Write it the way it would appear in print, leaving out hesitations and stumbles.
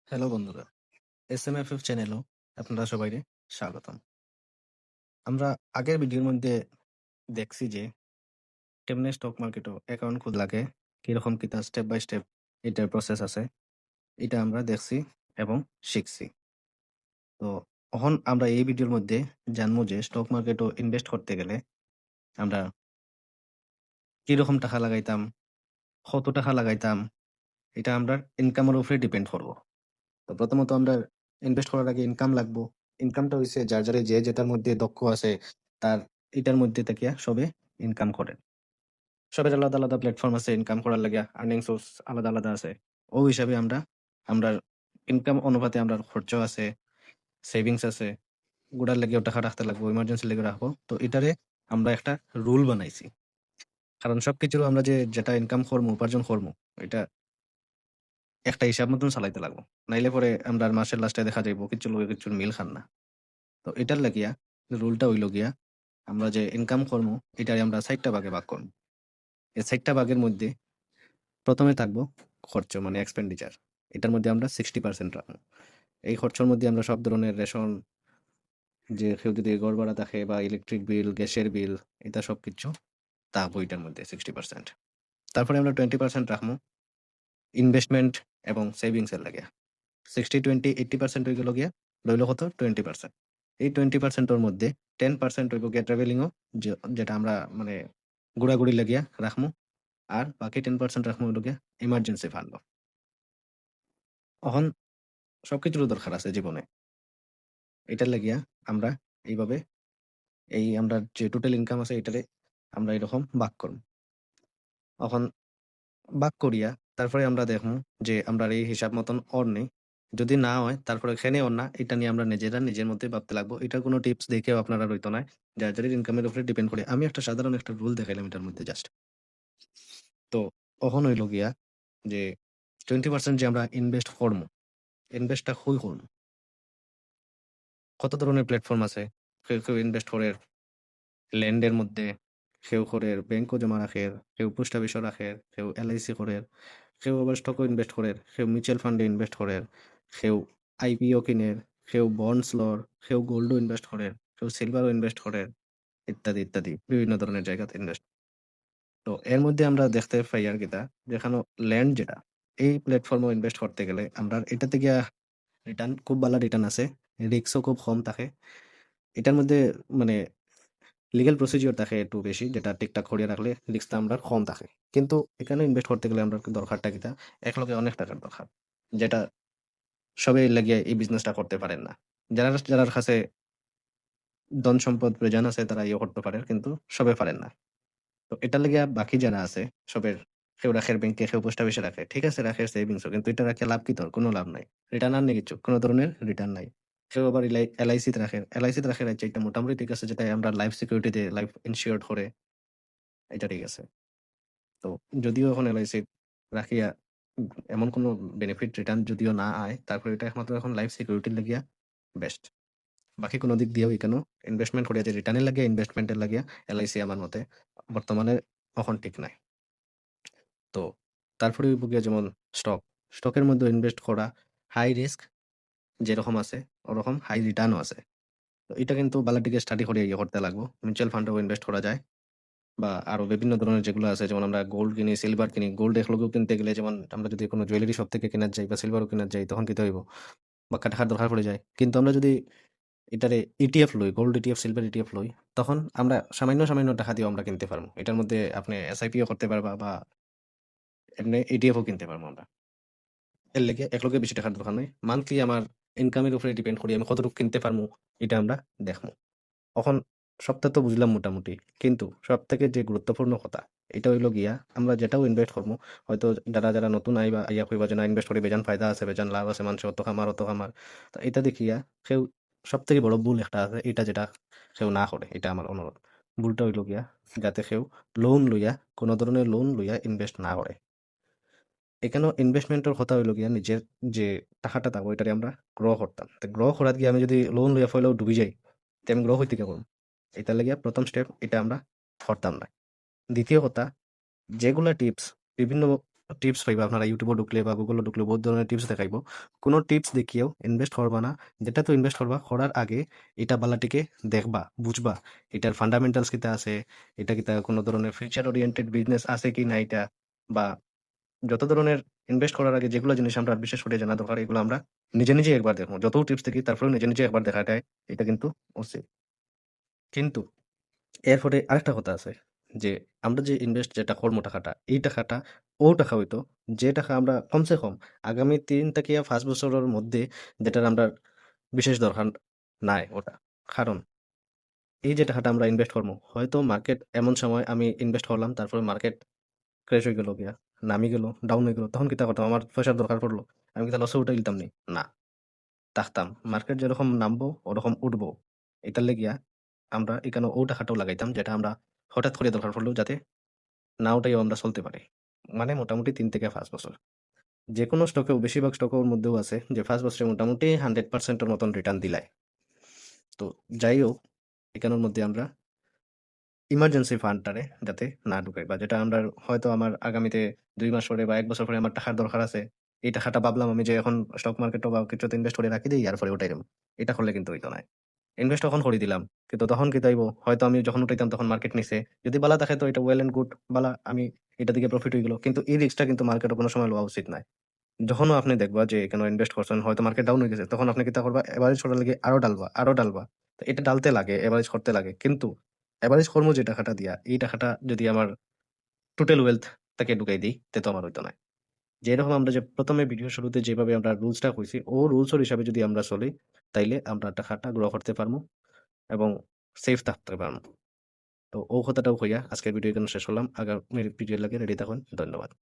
Hello বন্ধুরা, SMFF চ্যানেলও আপনারা সবাইকে স্বাগতম। আমরা আগের ভিডিওর মধ্যে দেখছি যে কেমনে স্টক মার্কেটও অ্যাকাউন্ট খোলা লাগে, কিরকম কিতা স্টেপ বাই স্টেপ এটার প্রসেস আছে, এটা আমরা দেখছি এবং শিখছি। তো এখন আমরা এই ভিডিওর মধ্যে জানবো যে স্টক মার্কেটও ইনভেস্ট করতে গেলে আমরা কিরকম টাকা লাগাইতাম, কত টাকা লাগাইতাম, এটা আমরা ইনকামের উপরে ডিপেন্ড করব। তো প্রথমত আমরা ইনভেস্ট করার আগে ইনকাম লাগবো। ইনকামটা হইছে যার যে যেটার মধ্যে দক্ষ আছে তার এটার মধ্যে তাকিয়া সবে ইনকাম করে। সবের আলাদা, আলাদা প্ল্যাটফর্ম আছে ইনকাম করার লাগিয়া। আর্নিং সোর্স আলাদা, আলাদা আছে। ও হিসাবে আমরার ইনকাম অনুপাতে আমরার খরচও আছে, সেভিংস আছে। গুড়ার লাগিয়াও টাকা রাখতে লাগবো, ইমার্জেন্সি লেগে রাখবো। তো এটারে আমরা একটা রুল বানাইছি। কারণ সবকিছুর আমরা যেটা ইনকাম করমু, উপার্জন করমু, এটা একটা হিসাব মতন চালাইতে লাগবো। নাইলে পরে আমরার মাসের লাস্টে দেখা যাইবো কিচ্ছুর লগে কিচ্ছুর মিল খান না। তো এটার লাগিয়া রুলটা হইল গিয়া আমরা যে ইনকাম করমু এটারে আমরা ৪ টা ভাগে ভাগ করমু। এই ৪ টা ভাগের মধ্যে ১ম এ থাকবো খরচ মানে এক্সপেন্ডিচার। এটার মধ্যে আমরা 60% রাখবো। এই খরচের মধ্যে আমরা সব ধরনের রেশন, যে কেউ যদি ঘর ভাড়া থাকে বা ইলেকট্রিক বিল, গ্যাসের বিল, এটা সবকিছু থাকবো এটার মধ্যে 60%। তারপরে আমরা 20% রাখমু ইনভেস্টমেন্ট এবং সেভিংস এর লাগিয়া। 60-20-80% হয়ে গেল গিয়া রইল কত 20%। এই 20% এর মধ্যে 10% হইব গিয়া ট্রাভেলিং ও, যেটা আমরা মানে ঘুরাঘুরি লাগিয়া রাখমু। আর বাকি 10% রাখমু হইল গিয়া ইমার্জেন্সি ফান্ড। অহন সবকিছুর দরকার আছে জীবনে। এটার লাগিয়া আমরা এইভাবে আমরা যে টোটাল ইনকাম আছে এটারে আমরা এরকম ভাগ করব। অখন ভাগ করিয়া তারপরে আমরা দেখমু যে আমরার এই হিসাব মতন নেই। যদি না হয় তারপরে এখানে না, এটা নিয়ে আমরা নিজেরা নিজের মধ্যে ভাবতে লাগবো। এটার কোনো টিপস দেখেও আপনারা রইতো নাই। যার ইনকামের উপরে ডিপেন্ড করে। আমি একটা সাধারণ একটা রুল দেখাইলাম এটার মধ্যে জাস্ট। তো অহন হইল গিয়া যে 20% যে আমরা ইনভেস্ট করমু, ইনভেস্টটা কই করমু? কত ধরনের প্ল্যাটফর্ম আছে। কেউ ইনভেস্ট করে ল্যান্ডের মধ্যে, কেউ করে ব্যাংকও জমা রাখে, কেউ পোস্ট অফিসও রাখে, কেউ LIC করে, কেউ আবার স্টকও ইনভেস্ট করে, কেউ মিউচুয়াল ফান্ডে ইনভেস্ট করে, কেউ IPO কিনে, কেউ বন্ডস লর, কেউ গোল্ডও ইনভেস্ট করে, কেউ সিলভারও ইনভেস্ট করে, ইত্যাদি, ইত্যাদি। বিভিন্ন ধরনের জায়গাতে ইনভেস্ট। তো এর মধ্যে আমরা দেখতে পাই আর কিতা, যেখানে ল্যান্ড যেটা, এই প্ল্যাটফর্মে ইনভেস্ট করতে গেলে আমরা এটাতে গিয়া রিটার্ন খুব ভালো রিটার্ন আছে। রিস্কও খুব কম থাকে। এটার মধ্যে মানে লিগ্যাল প্রসিডিওর থাকে একটু বেশি, যেটা ঠিকঠাক করিয়া রাখলে রিস্কটা আমরার কম থাকে। কিন্তু এখানে ইনভেস্ট করতে গেলে আমরার দরকারটা কিটা? একলগে অনেক টাকার দরকার। যেটা সবাই লাগিয়া এই বিজনেসটা করতে পারেন না। যারার কাছে ধন সম্পদ প্রয়োজন আছে তারা করতে পারে, কিন্তু সবাই পারেন না। তো এটার লাগিয়া বাকি যারা আছে সবের, কেউ রাখে ব্যাংকে, কেউ পোস্ট অফিসে রাখে। ঠিক আছে, রাখে সেভিংসও, কিন্তু এটা রাখে লাভ কি তোর? কোনো লাভ নাই। রিটার্ন আর নেই কিছু। কোনো ধরনের রিটার্ন নাই। কেউ আবার LIC তে রাখে। LIC তে রাখে এটা মোটামুটি ঠিক আছে, যেটা আমরা লাইফ সিকিউরিটি দিয়ে লাইফ ইনসিওরড করে, এটা ঠিক আছে। তো যদিও এখন LIC রাখিয়া উম এমন কোনো বেনিফিট রিটার্ন যদিও না আয়, তারপরে এটা একমাত্র এখন লাইফ সিকিউরিটির লাগিয়া বেস্ট। বাকি কোনো দিক দিয়েও এখানেও ইনভেস্টমেন্ট করিয়া যে রিটার্নের লাগিয়া, ইনভেস্টমেন্টের লাগিয়া LIC আমার মতে বর্তমানে এখন ঠিক নাই। তো তারপরে হইব গিয়া যেমন স্টক। স্টকের মধ্যে ইনভেস্ট করা হাই রিস্ক যেরকম আছে, ওরকম হাই রিটার্নও আছে। তো এটা কিন্তু বালাটিকে স্টাডি করে করতে লাগবো। মিউচুয়াল ফান্ডেও ইনভেস্ট করা যায়। বা আরো বিভিন্ন ধরনের যেগুলো আছে, যেমন আমরা গোল্ড কিনি, সিলভার কিনি। গোল্ড একলগেও কিনতে গেলে, যেমন আমরা যদি কোনো জুয়েলারি শপ থেকে কেনার যাই বা সিলভারও কেনার যাই, তখন কিনতে হইব। বা টাকার দরকার পড়ে যায়। কিন্তু আমরা যদি এটারে ETF লই, গোল্ড ETF, সিলভার ETF লই, তখন আমরা সামান্য, সামান্য টাকা দিয়েও আমরা কিনতে পারবো। এটার মধ্যে আপনি SIP ও করতে পারবা বা এমনি ETF ও কিনতে পারবো আমরা। এর লেগে একলগে বেশি টাকার দরকার নাই। মান্থলি আমার ইনকামের উপরে ডিপেন্ড করি আমি কতটুকু কিনতে পারমু, এটা আমরা দেখমু। এখন সবটা তো বুঝলাম মোটামুটি। কিন্তু সবথেকে যে গুরুত্বপূর্ণ কথা, এটা হইল গিয়া আমরা যেটাও ইনভেস্ট করমু, হয়তো যারা নতুন আইয়া কইবা যে না ইনভেস্ট করে বেজান ফায়দা আছে, বেজান লাভ আছে, মানুষে অত খামার, অত খামার। তো এটা দেখিয়া কেউ সবথেকে বড় ভুল একটা আছে, এটা যেটা কেউ না করে, এটা আমার অনুরোধ। ভুলটা হইল গিয়া যাতে কেউ লোন লইয়া, কোন ধরনের লোন লইয়া ইনভেস্ট না করে। এখানেও ইনভেস্টমেন্টের কথা হইল গিয়া নিজের যে টাকাটা থাকবো এটারে আমরা গ্রো করতাম। তো গ্রো করাত গিয়ে আমি যদি লোন লইয়া ফেলেও ডুবি যাই, তে আমি গ্রো হইতে কে করব? এটার লাগিয়া ১ম স্টেপ এটা আমরা করতাম না। দ্বিতীয় কথা, যেগুলা টিপস বিভিন্ন টিপস পাইবা আপনারা ইউটিউবে ঢুকলে বা গুগলে ঢুকলে বহুত ধরনের টিপস দেখাইবো। কোনো টিপস দেখিয়েও ইনভেস্ট করবা না। যেটা তো ইনভেস্ট করবা, করার আগে এটা বালাটিকে দেখবা, বুঝবা। এটার ফান্ডামেন্টালস কিতা আছে, এটা কিতা কোনো ধরনের ফিউচার ওরিয়েন্টেড বিজনেস আছে কিনা এটা, বা যত ধরনের ইনভেস্ট করার আগে যেগুলো জিনিস আমরা বিশেষ করে জানা দরকার, এগুলো আমরা নিজে, নিজেই একবার দেখবো। যত টিপস দেখি তারপরেও নিজে, নিজে একবার দেখাটাই এটা কিন্তু উচিত। কিন্তু এরপরে আরেকটা কথা আছে যে আমরা যে ইনভেস্ট যেটা করবো টাকাটা, এই টাকাটা ও টাকা হইতো যে টাকা আমরা কমসে কম আগামী ৩ থেকে ৫ বছরের মধ্যে যেটার আমরা বিশেষ দরকার নাই ওটা। কারণ এই যে টাকাটা আমরা ইনভেস্ট করবো, হয়তো মার্কেট এমন সময় আমি ইনভেস্ট করলাম, তারপরে মার্কেট ক্র্যাশ হয়ে গেল গিয়া, নামি গেল, ডাউন হয়ে গেল। তখন কিতা করতাম? আমার পয়সার দরকার পড়লো। আমি কি তাহলে লসে উঠাই দিতাম নি? না, থাকতাম। মার্কেট যেরকম নামবো ওরকম উঠবো। এটার লেগিয়া আমরা এখানে ও টাকাটাও লাগাইতাম যেটা আমরা হঠাৎ করে দরকার পড়লেও যাতে না ওটাইও আমরা চলতে পারি। মানে মোটামুটি ৩ থেকে ৫ বছর। যেকোনো স্টকেও বেশিরভাগ স্টকের মধ্যেও আছে যে ৫ বছরে মোটামুটি 100% এর মতন রিটার্ন দিলায়। তো যাই হোক, এখানের মধ্যে আমরা ইমার্জেন্সি ফান্ডটারে যাতে না ঢুকাই, বা যেটা আমরা হয়তো আমার আগামীতে ২ মাস পরে বা ১ বছর পরে আমার টাকার দরকার আছে। এই টাকাটা ভাবলাম আমি যে এখন স্টক মার্কেটে বা কিছুতে ইনভেস্ট করে রাখি দেই, আর পরে উঠাইলাম। এটা করলে কিন্তু হইতো না। ইনভেস্ট তখন করে দিলাম। কিন্তু তখন কি চাইবো? হয়তো আমি যখন উঠাইতাম তখন মার্কেট নিচে। যদি বালা থাকে তো এটা ওয়েল এন্ড গুড, বালা আমি এটা থেকে প্রফিট হয়ে গেল। কিন্তু এই রিস্কটা কিন্তু মার্কেটে কোনো সময় লওয়া উচিত নাই। যখনও আপনি দেখবা যে এখানে ইনভেস্ট করছেন, হয়তো মার্কেট ডাউন হয়ে গেছে, তখন আপনি কিতা করবা? এভারেজ করার লাগি আরো ডালবা, আরো ডালবা। তো এটা ডালতে লাগে, এভারেজ করতে লাগে। কিন্তু এভারেজ করমু যে টাকাটা দিয়া, এই টাকাটা যদি আমার টোটাল ওয়েলথ টাকে ঢুকাই দেই, তে তো আমার হইতো না। যেরকম আমরা যে ১ম এ ভিডিওর শুরুতে যেভাবে আমরা রুলসটা কইছি, ও রুলসের হিসাবে যদি আমরা চলি, তাইলে আমরা টাকাটা গ্রো করতে পারমু এবং সেফ থাকতে পারমু। তো ও কথাটাও কইয়া আজকের ভিডিও এখানে শেষ করলাম। আগামীর ভিডিওর লাগে রেডি থাকুন। ধন্যবাদ।